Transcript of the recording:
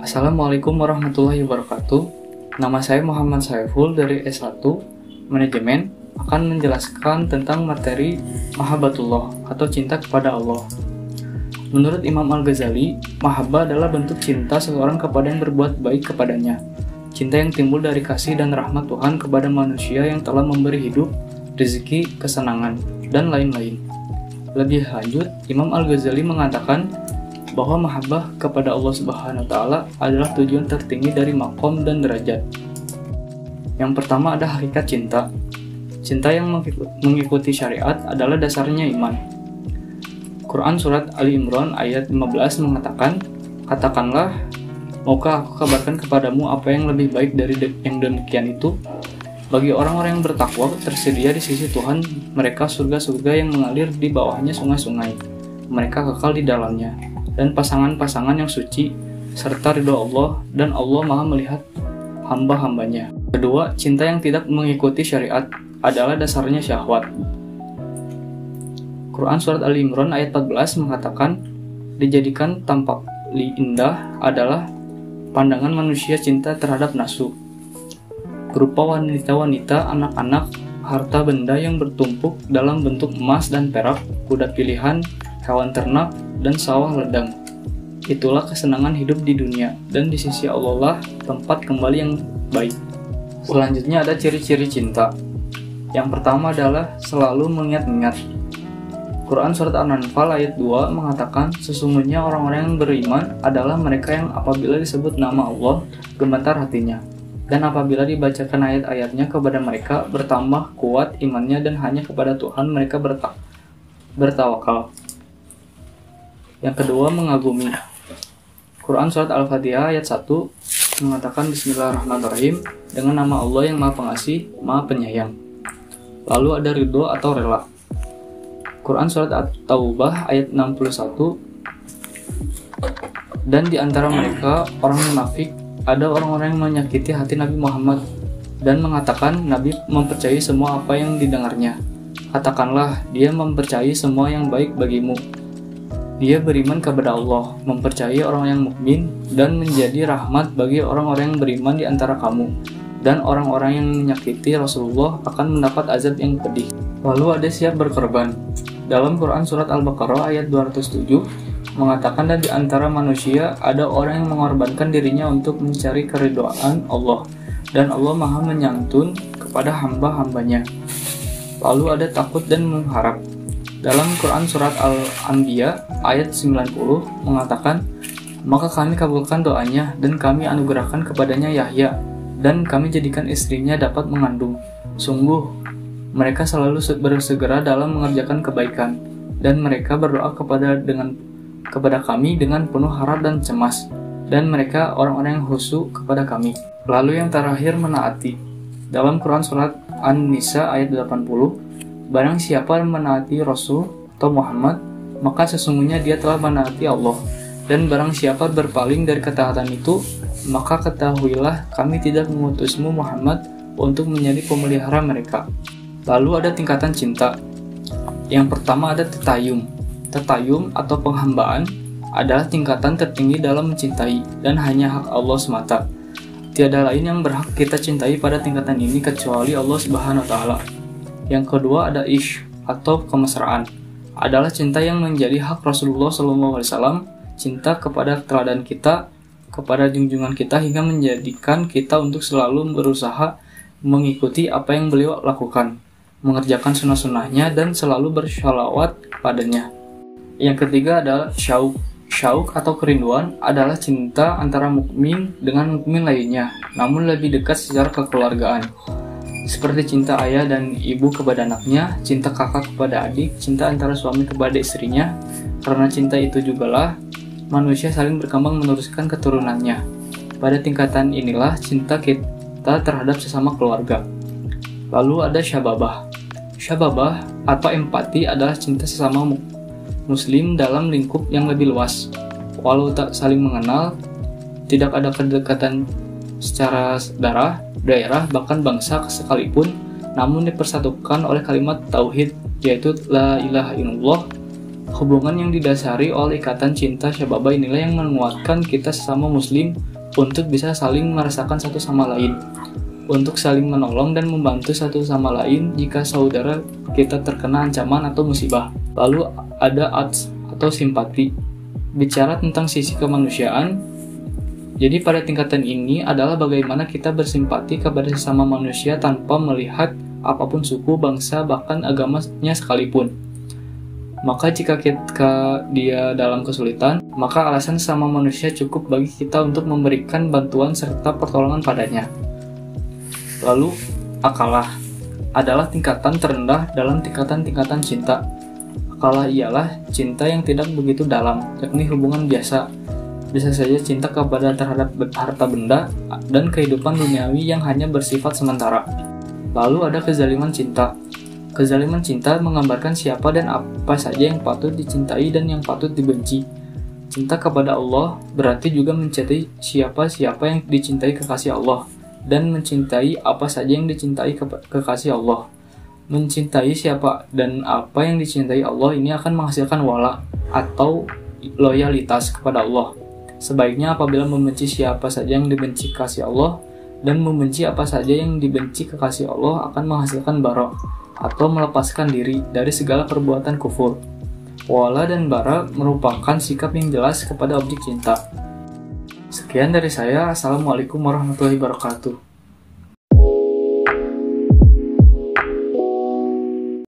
Assalamualaikum warahmatullahi wabarakatuh. Nama saya Muhammad Saiful dari S1 Manajemen, akan menjelaskan tentang materi Mahabbatullah atau cinta kepada Allah. Menurut Imam Al-Ghazali, mahabbah adalah bentuk cinta seseorang kepada yang berbuat baik kepadanya. Cinta yang timbul dari kasih dan rahmat Tuhan kepada manusia yang telah memberi hidup, rezeki, kesenangan, dan lain-lain. Lebih lanjut, Imam Al-Ghazali mengatakan bahwa mahabbah kepada Allah Subhanahu wa Ta'ala adalah tujuan tertinggi dari makom dan derajat. Yang pertama ada hakikat cinta. Cinta yang mengikuti syariat adalah dasarnya iman. Quran Surat Ali Imran ayat 15 mengatakan, "Katakanlah, maukah aku kabarkan kepadamu apa yang lebih baik dari yang demikian itu? Bagi orang-orang yang bertakwa tersedia di sisi Tuhan mereka surga-surga yang mengalir di bawahnya sungai-sungai. Mereka kekal di dalamnya. Dan pasangan-pasangan yang suci, serta ridho Allah, dan Allah maha melihat hamba-hambanya." Kedua, cinta yang tidak mengikuti syariat adalah dasarnya syahwat. Quran Surat Ali Imran ayat 14 mengatakan, dijadikan tampak indah adalah pandangan manusia cinta terhadap nafsu, berupa wanita-wanita, anak-anak, harta benda yang bertumpuk dalam bentuk emas dan perak, kuda pilihan, hewan ternak, dan sawah ladang. Itulah kesenangan hidup di dunia, dan di sisi Allah lah tempat kembali yang baik. Selanjutnya ada ciri-ciri cinta. Yang pertama adalah selalu mengingat-ingat. Quran Surat An-Anfal ayat 2 mengatakan, sesungguhnya orang-orang yang beriman adalah mereka yang apabila disebut nama Allah, gemetar hatinya. Dan apabila dibacakan ayat-ayatnya kepada mereka, bertambah kuat imannya dan hanya kepada Tuhan mereka bertawakal. Yang kedua, mengagumi. Quran Surat Al-Fatihah ayat 1 mengatakan Bismillahirrahmanirrahim, dengan nama Allah yang maha pengasih, maha penyayang. Lalu ada ridho atau rela. Quran Surat At-Taubah ayat 61, dan di antara mereka orang munafik, ada orang-orang yang menyakiti hati Nabi Muhammad dan mengatakan Nabi mempercayai semua apa yang didengarnya. Katakanlah, dia mempercayai semua yang baik bagimu. Dia beriman kepada Allah, mempercayai orang yang mukmin, dan menjadi rahmat bagi orang-orang yang beriman di antara kamu. Dan orang-orang yang menyakiti Rasulullah akan mendapat azab yang pedih. Lalu ada siap berkorban. Dalam Quran Surat Al-Baqarah ayat 207 mengatakan, dan di antara manusia ada orang yang mengorbankan dirinya untuk mencari keridhaan Allah, dan Allah maha menyantun kepada hamba-hambanya. Lalu ada takut dan mengharap. Dalam Quran Surat Al-Anbiya ayat 90 mengatakan, maka kami kabulkan doanya dan kami anugerahkan kepadanya Yahya, dan kami jadikan istrinya dapat mengandung. Sungguh, mereka selalu bersegera dalam mengerjakan kebaikan, dan mereka berdoa kepada kami dengan penuh harap dan cemas, dan mereka orang-orang yang khusyuk kepada kami. Lalu yang terakhir, menaati. Dalam Quran Surat An-Nisa ayat 80, barang siapa menaati Rasul atau Muhammad, maka sesungguhnya dia telah menaati Allah. Dan barang siapa berpaling dari ketaatan itu, maka ketahuilah kami tidak mengutusmu Muhammad untuk menjadi pemelihara mereka. Lalu ada tingkatan cinta. Yang pertama ada tetayum. Tetayum atau penghambaan adalah tingkatan tertinggi dalam mencintai, dan hanya hak Allah semata. Tiada lain yang berhak kita cintai pada tingkatan ini kecuali Allah Subhanahu wa Ta'ala. Yang kedua ada ishq atau kemesraan. Adalah cinta yang menjadi hak Rasulullah SAW, cinta kepada teladan kita, kepada junjungan kita, hingga menjadikan kita untuk selalu berusaha mengikuti apa yang beliau lakukan, mengerjakan sunnah-sunnahnya, dan selalu bersyalawat padanya. Yang ketiga adalah syauq. Syauq atau kerinduan adalah cinta antara mukmin dengan mukmin lainnya, namun lebih dekat secara kekeluargaan. Seperti cinta ayah dan ibu kepada anaknya, cinta kakak kepada adik, cinta antara suami kepada istrinya. Karena cinta itu jugalah manusia saling berkembang meneruskan keturunannya. Pada tingkatan inilah cinta kita terhadap sesama keluarga. Lalu ada syababah. Syababah atau empati adalah cinta sesama muslim dalam lingkup yang lebih luas. Walau tak saling mengenal, tidak ada kedekatan secara darah, daerah, bahkan bangsa sekalipun, namun dipersatukan oleh kalimat tauhid, yaitu la ilaha illallah. Hubungan yang didasari oleh ikatan cinta syababah inilah yang menguatkan kita sesama muslim untuk bisa saling merasakan satu sama lain, untuk saling menolong dan membantu satu sama lain jika saudara kita terkena ancaman atau musibah. Lalu ada ats atau simpati, bicara tentang sisi kemanusiaan. Jadi pada tingkatan ini adalah bagaimana kita bersimpati kepada sesama manusia tanpa melihat apapun suku, bangsa, bahkan agamanya sekalipun. Maka jika dia dalam kesulitan, maka alasan sesama manusia cukup bagi kita untuk memberikan bantuan serta pertolongan padanya. Lalu, akalah adalah tingkatan terendah dalam tingkatan-tingkatan cinta. Akalah ialah cinta yang tidak begitu dalam, yakni hubungan biasa. Bisa saja cinta terhadap harta benda dan kehidupan duniawi yang hanya bersifat sementara. Lalu ada kezaliman cinta. Kezaliman cinta menggambarkan siapa dan apa saja yang patut dicintai dan yang patut dibenci. Cinta kepada Allah berarti juga mencintai siapa-siapa yang dicintai kekasih Allah, dan mencintai apa saja yang dicintai kekasih Allah. Mencintai siapa dan apa yang dicintai Allah ini akan menghasilkan wala atau loyalitas kepada Allah. Sebaiknya apabila membenci siapa saja yang dibenci kekasih Allah dan membenci apa saja yang dibenci kekasih Allah akan menghasilkan bara atau melepaskan diri dari segala perbuatan kufur. Wala dan bara merupakan sikap yang jelas kepada objek cinta. Sekian dari saya. Assalamualaikum warahmatullahi wabarakatuh.